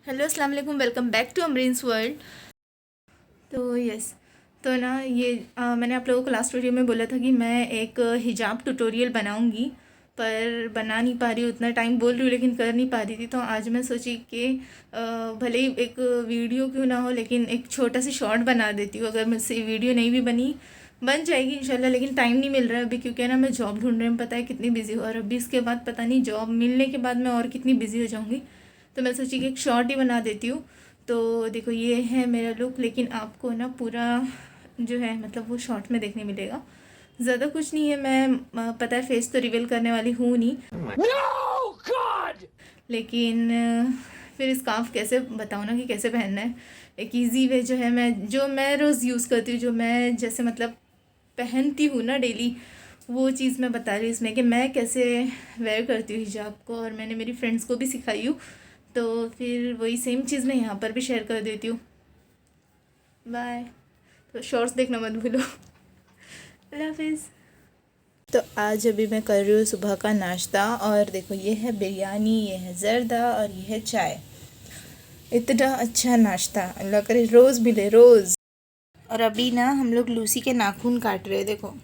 Hello अस्सलाम वालेकुम, welcome back to अमरीन्स world. तो यस, तो ना ये मैंने आप लोगों को लास्ट वीडियो में बोला था कि मैं एक हिजाब ट्यूटोरियल बनाऊंगी, पर बना नहीं पा रही हूँ। उतना टाइम बोल रही हूँ लेकिन कर नहीं पा रही थी। तो आज मैं सोची कि भले ही एक वीडियो क्यों ना हो, लेकिन एक छोटा सा शॉर्ट बना देती हूँ। अगर मुझसे वीडियो नहीं भी बनी, बन जाएगी इंशाल्लाह, लेकिन टाइम नहीं मिल रहा है अभी, क्योंकि ना मैं जॉब ढूंढ रही हूँ। पता है कितनी बिजी हूँ, और अभी इसके बाद पता नहीं जॉब मिलने के बाद मैं और कितनी बिजी हो जाऊँगी। तो मैं सोची कि एक शॉर्ट ही बना देती हूँ। तो देखो ये है मेरा लुक, लेकिन आपको ना पूरा जो है मतलब वो शॉर्ट में देखने मिलेगा। ज़्यादा कुछ नहीं है, मैं पता है फेस तो रिवील करने वाली हूँ नहीं। No, God! लेकिन फिर स्कार्फ कैसे बताऊँ ना कि कैसे पहनना है। एक इजी वे जो है, मैं रोज़ यूज़ करती हूँ, जो मैं जैसे मतलब पहनती हूँ ना डेली, वो चीज़ मैं बता रही हूँ इसमें कि मैं कैसे वेयर करती हूँ हिजाब को, और मैंने मेरी फ्रेंड्स को भी सिखाई हूँ। तो फिर वही सेम चीज़ मैं यहाँ पर भी शेयर कर देती हूँ। बाय। तो शॉर्ट्स देखना मत भूलो। अल्लाह हाफिज़। तो आज अभी मैं कर रही हूँ सुबह का नाश्ता, और देखो ये है बिरयानी, ये है जर्दा, और ये है चाय। इतना अच्छा नाश्ता अल्लाह करे रोज़ मिले रोज़। और अभी ना हम लोग लूसी के नाखून काट रहे हैं। देखो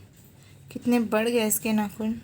कितने बढ़ गए इसके नाखून।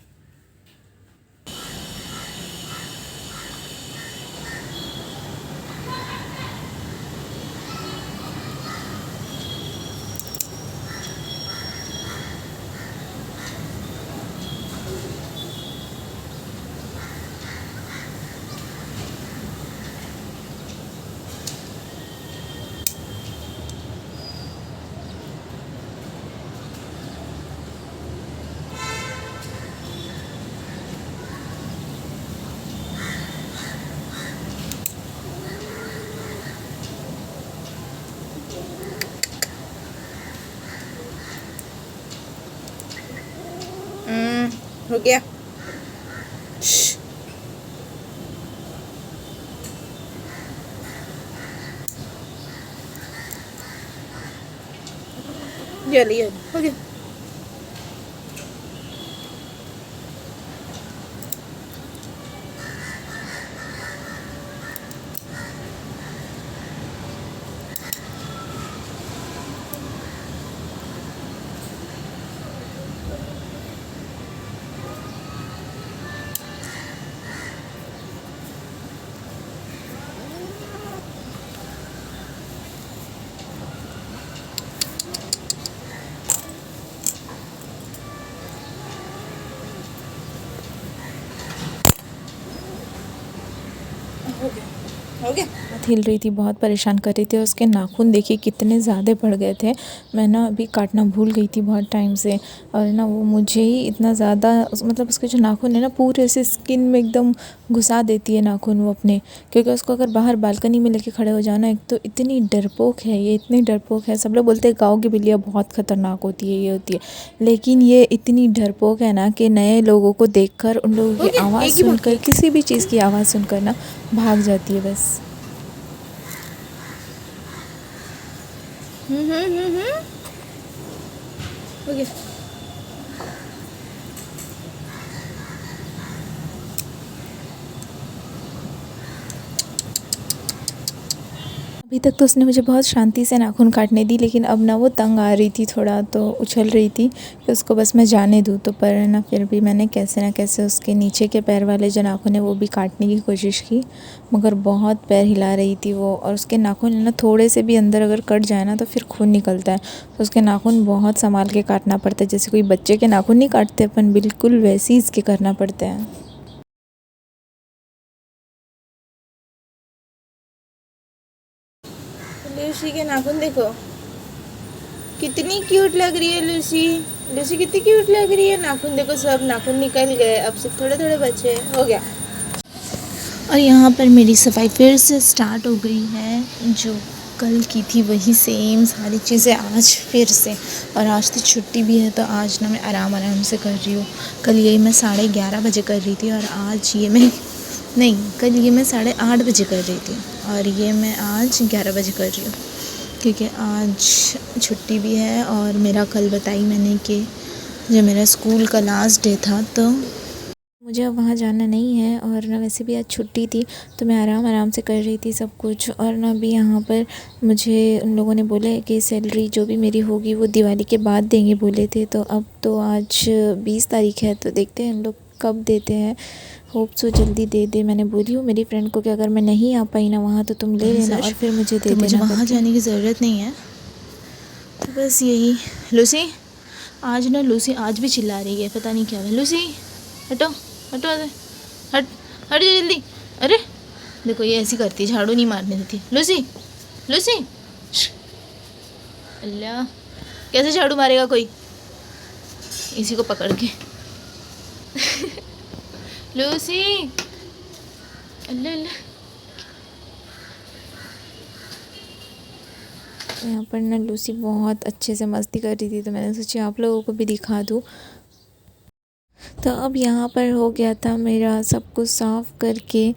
हो गया। चलिए हो गया। हो गया। हिल रही थी, बहुत परेशान कर रही थी, और उसके नाखून देखिए कितने ज़्यादा बढ़ गए थे। मैं ना अभी काटना भूल गई थी बहुत टाइम से, और ना वो मुझे ही इतना ज़्यादा मतलब उसके जो नाखून है ना पूरे से स्किन में एकदम घुसा देती है नाखून वो अपने। क्योंकि उसको अगर बाहर बालकनी में लेके खड़े हो जाना, एक तो इतनी डरपोक है ये, इतनी डरपोक है। सब लोग बोलते हैं गाँव की बिल्लियाँ बहुत ख़तरनाक होती है, ये होती है, लेकिन ये इतनी डरपोक है ना कि नए लोगों को देखकर, उन लोगों की आवाज़ सुनकर, किसी भी चीज़ की आवाज़ सुनकर ना भाग जाती है बस। हो गया। अभी तक तो उसने मुझे बहुत शांति से नाखून काटने दी, लेकिन अब ना वो तंग आ रही थी थोड़ा, तो उछल रही थी कि उसको बस मैं जाने दूँ। तो पर ना फिर भी मैंने कैसे ना कैसे उसके नीचे के पैर वाले जो नाखून है वो भी काटने की कोशिश की, मगर बहुत पैर हिला रही थी वो। और उसके नाखून है ना थोड़े से भी अंदर अगर कट जाए ना तो फिर खून निकलता है, तो उसके नाखून बहुत संभाल के काटना पड़ता है। जैसे कोई बच्चे के नाखून नहीं काटते अपन, बिल्कुल वैसे ही इसके करना पड़ते हैं। लूसी के नाखून देखो कितनी क्यूट लग रही है लूसी। लूसी कितनी क्यूट लग रही है। नाखून देखो, सब नाखून निकल गए, अब सिर्फ थोड़े थोड़े बचे। हो गया। और यहाँ पर मेरी सफाई फिर से स्टार्ट हो गई है। जो कल की थी वही सेम सारी चीज़ें आज फिर से। और आज तो छुट्टी भी है, तो आज ना मैं आराम से कर रही हूँ। कल यही मैं 11:30 बजे कर रही थी, और आज ये मैं नहीं, कल ये मैं 8:30 बजे कर रही थी, और ये मैं आज 11 बजे कर रही हूँ, क्योंकि आज छुट्टी भी है। और मेरा कल बताई मैंने कि जब मेरा स्कूल का लास्ट डे था, तो मुझे अब वहाँ जाना नहीं है और ना वैसे भी आज छुट्टी थी तो मैं आराम से कर रही थी सब कुछ। और ना अभी यहाँ पर मुझे उन लोगों ने बोला है कि सैलरी जो भी मेरी होगी वो दिवाली के बाद देंगे बोले थे। तो अब तो आज 20 तारीख है तो देखते हैं उन लोग कब देते हैं। होप सो जल्दी दे दे। मैंने बोली हूँ मेरी फ्रेंड को कि अगर मैं नहीं आ पाई ना वहाँ तो तुम ले लेना और फिर मुझे दे देना। मुझे वहाँ जाने की ज़रूरत नहीं है। तो बस यही। लूसी आज ना, लूसी आज भी चिल्ला रही है, पता नहीं क्या है। लूसी हटो हटो, हट हट जा जल्दी। अरे देखो ये ऐसी करती है, झाड़ू नहीं मारने देती। लूसी लूसी अल्लाह, कैसे झाड़ू मारेगा कोई इसी को पकड़ के। लूसी अल्लाह अल्लाह। यहाँ पर ना लूसी बहुत अच्छे से मस्ती कर रही थी तो मैंने सोचा आप लोगों को भी दिखा दूँ। तो अब यहाँ पर हो गया था मेरा सब कुछ साफ़ करके।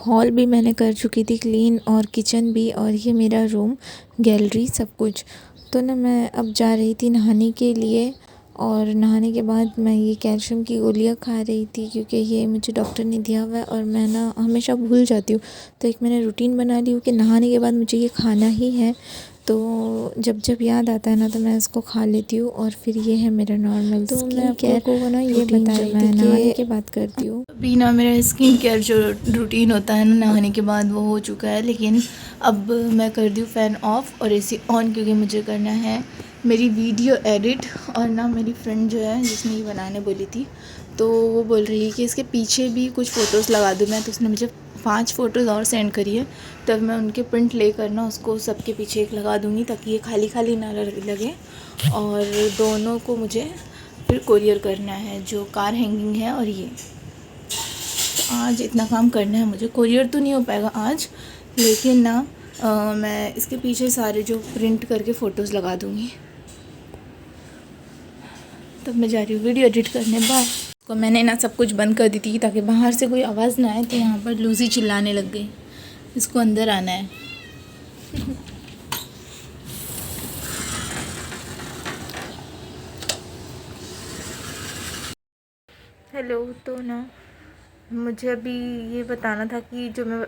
हॉल भी मैंने कर चुकी थी क्लीन और किचन भी, और ये मेरा रूम, गैलरी, सब कुछ। तो ना मैं अब जा रही थी नहाने के लिए और नहाने के बाद मैं ये कैल्शियम की गोलियाँ खा रही थी क्योंकि ये मुझे डॉक्टर ने दिया हुआ है और मैं ना हमेशा भूल जाती हूँ। तो एक मैंने रूटीन बना ली हूँ कि नहाने के बाद मुझे ये खाना ही है। तो जब जब याद आता है ना तो मैं इसको खा लेती हूँ और फिर ये है मेरा नॉर्मल। तो मैं आप लोगों को ना ये बता रही थी नहाने के बाद करती हूँ। अभी ना मेरा स्किन केयर जो रूटीन होता है ना नहाने के बाद वो हो चुका है, लेकिन अब मैं कर दी हूँ फ़ैन ऑफ और एसी ऑन क्योंकि मुझे करना है मेरी वीडियो एडिट। और ना मेरी फ्रेंड जो है जिसने ये बनाने बोली थी तो वो बोल रही है कि इसके पीछे भी कुछ फ़ोटोज़ लगा दूँ मैं। तो उसने मुझे 5 फ़ोटोज़ और सेंड करी है, तब मैं उनके प्रिंट ले कर ना उसको सबके पीछे एक लगा दूँगी ताकि ये खाली खाली ना लगे। और दोनों को मुझे फिर कोरियर करना है, जो कार हैंगिंग है और ये। तो आज इतना काम करना है मुझे। कोरियर तो नहीं हो पाएगा आज, लेकिन ना मैं इसके पीछे सारे जो प्रिंट करके फ़ोटोज़ लगा दूँगी। तब मैं जा रही हूँ वीडियो एडिट करने। बाय। तो मैंने ना सब कुछ बंद कर दी थी ताकि बाहर से कोई आवाज़ ना आए। तो यहाँ पर लूसी चिल्लाने लग गई, इसको अंदर आना है। हेलो। तो ना मुझे अभी ये बताना था कि जो मैं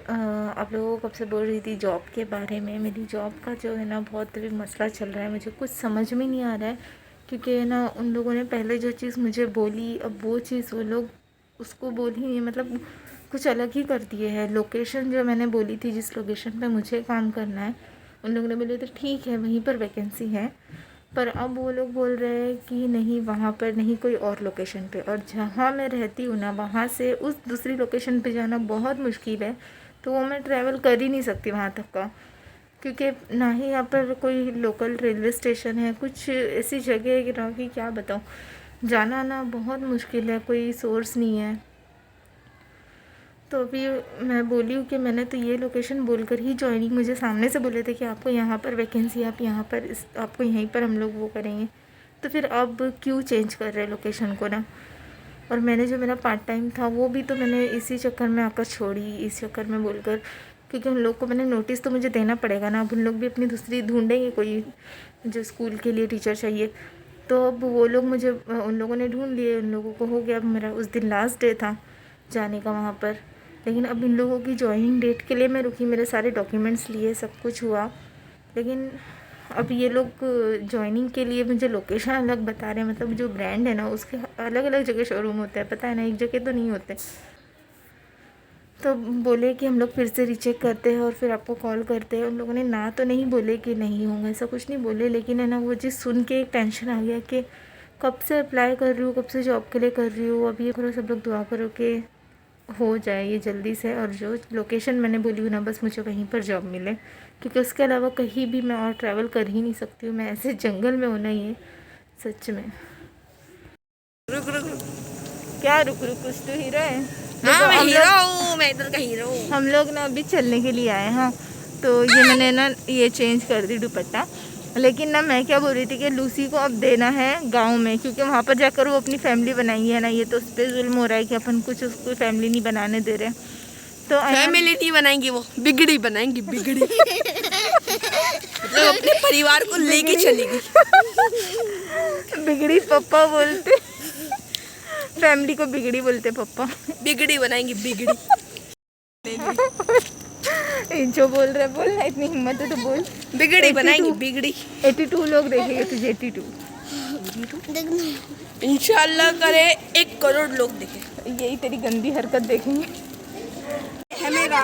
आप लोगों को कब से बोल रही थी जॉब के बारे में। मेरी जॉब का जो है ना बहुत अभी मसला चल रहा है, मुझे कुछ समझ में नहीं आ रहा है क्योंकि ना उन लोगों ने पहले जो चीज़ मुझे बोली अब वो चीज़ वो लोग उसको बोल ही नहीं, मतलब कुछ अलग ही कर दिए है। लोकेशन जो मैंने बोली थी जिस लोकेशन पे मुझे काम करना है, उन लोगों ने बोले तो ठीक है वहीं पर वैकेंसी है, पर अब वो लोग बोल रहे हैं कि नहीं वहाँ पर नहीं, कोई और लोकेशन पे। और जहाँ मैं रहती हूँ ना वहाँ से उस दूसरी लोकेशन पे जाना बहुत मुश्किल है, तो वो मैं ट्रैवल कर ही नहीं सकती वहाँ तक का, क्योंकि ना ही यहाँ पर कोई लोकल रेलवे स्टेशन है। कुछ ऐसी जगह है कि ना कि क्या बताऊँ, जाना आना बहुत मुश्किल है, कोई सोर्स नहीं है। तो अभी मैं बोली हूँ कि मैंने तो ये लोकेशन बोलकर ही ज्वाइनिंग, मुझे सामने से बोले थे कि आपको यहाँ पर वैकेंसी, आप यहाँ पर आपको यहीं पर हम लोग वो करेंगे। तो फिर अब क्यों चेंज कर रहे हैं लोकेशन को ना। और मैंने जो मेरा पार्ट टाइम था वो भी तो मैंने इसी चक्कर में आकर छोड़ी, इस चक्कर में बोलकर, क्योंकि उन लोग को मैंने नोटिस तो मुझे देना पड़ेगा ना। अब उन लोग भी अपनी दूसरी ढूंढेंगे कोई जो स्कूल के लिए टीचर चाहिए। तो अब वो लोग मुझे, उन लोगों ने ढूंढ लिए, उन लोगों को हो गया। अब मेरा उस दिन लास्ट डे था जाने का वहाँ पर, लेकिन अब इन लोगों की जॉइनिंग डेट के लिए मैं रुकी, मेरे सारे डॉक्यूमेंट्स लिए, सब कुछ हुआ, लेकिन अब ये लोग जॉइनिंग के लिए मुझे लोकेशन अलग बता रहे हैं। मतलब जो ब्रांड है ना उसके अलग अलग जगह शोरूम होता है, पता है ना, एक जगह तो नहीं होते। तो बोले कि हम लोग फिर से रीचेक करते हैं और फिर आपको कॉल करते हैं। उन लोगों ने ना तो नहीं बोले कि नहीं होंगे, ऐसा कुछ नहीं बोले, लेकिन है ना वो चीज़ सुन के एक टेंशन आ गया कि कब से अप्लाई कर रही हूँ, कब से जॉब के लिए कर रही हूँ। अब ये करो, सब लोग दुआ करो कि हो जाए ये जल्दी से, और जो लोकेशन मैंने बोली हूँ ना बस मुझे वहीं पर जॉब मिले, क्योंकि उसके अलावा कहीं भी मैं और ट्रैवल कर ही नहीं सकती हूँ। मैं ऐसे जंगल में होना ही है सच में। रुक रुक रुक, क्या रुक रुक, कुछ तो हीरो है। हाँ मैं हीरो हूँ, मैं इधर का हीरो हूँ। हम लोग ना अभी चलने के लिए आए हैं। हाँ तो ये मैंने ना ये चेंज कर दी दुपट्टा, लेकिन ना मैं क्या बोल रही थी कि लूसी को अब देना है गांव में, क्योंकि वहाँ पर जाकर वो अपनी फैमिली बनाई है ना। ये तो उस पर जुल्म हो रहा है कि अपन कुछ उसको फैमिली नहीं बनाने दे रहे। तो फैमिली नहीं बनाएंगी, वो बिगड़ी बनाएंगी, बिगड़ी। मतलब अपने परिवार को लेके चलेगी। बिगड़ी पप्पा बोलते। फैमिली को बिगड़ी बोलते पापा। बिगड़ी बनाएंगे बिगड़ी। जो बोल रहा है बोलना, इतनी हिम्मत है तो बोल। बिगड़ी बनाएंगे बिगड़ी। 82 लोग देखेंगे तुझे। 82 इंशाल्लाह करे 1 करोड़ लोग देखे। यही तेरी गंदी हरकत देखेंगे। है मेरा।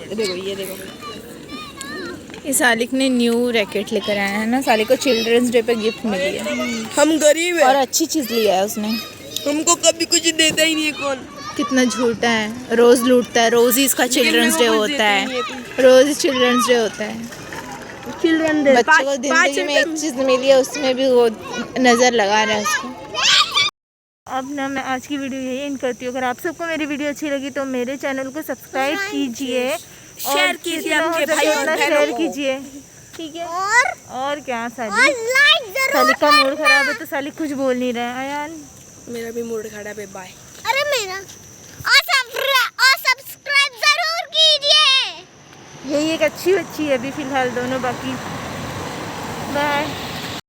देखो ये देखो। ये सालिक ने न्यू रैकेट लेकर आया है ना। सालिक को चिल्ड्रंस डे पे गिफ्ट मिली है हम गरीब और हैं, अच्छी चीज़ लिया है उसने। हमको कभी कुछ देता ही नहीं है कौन। कितना झूठा है, रोज़ लूटता है। रोज़ ही इसका चिल्ड्रंस डे होता है, रोज़ ही चिल्ड्रंस डे होता है। चिल्ड्रन डे बच्चे को जिंदगी में एक चीज़ मिली है, उसमें भी वो नज़र लगा रहा है उसको। अब ना मैं आज की वीडियो यही एंड करती हूँ। अगर आप सबको मेरी वीडियो अच्छी लगी तो मेरे चैनल को सब्सक्राइब कीजिए, शेयर कीजिए, आपके भाई और बहनों शेयर को। कीजिए, ठीक है। और क्या सालिक का मूड खराब है तो सालिक कुछ बोल नहीं रहा है। अयान मेरा भी मूड खराब है। बाय। अरे मेरा और सब्सक्राइब जरूर कीजिए। यही एक अच्छी बच्ची है अभी फिलहाल दोनों। बाकी बाय।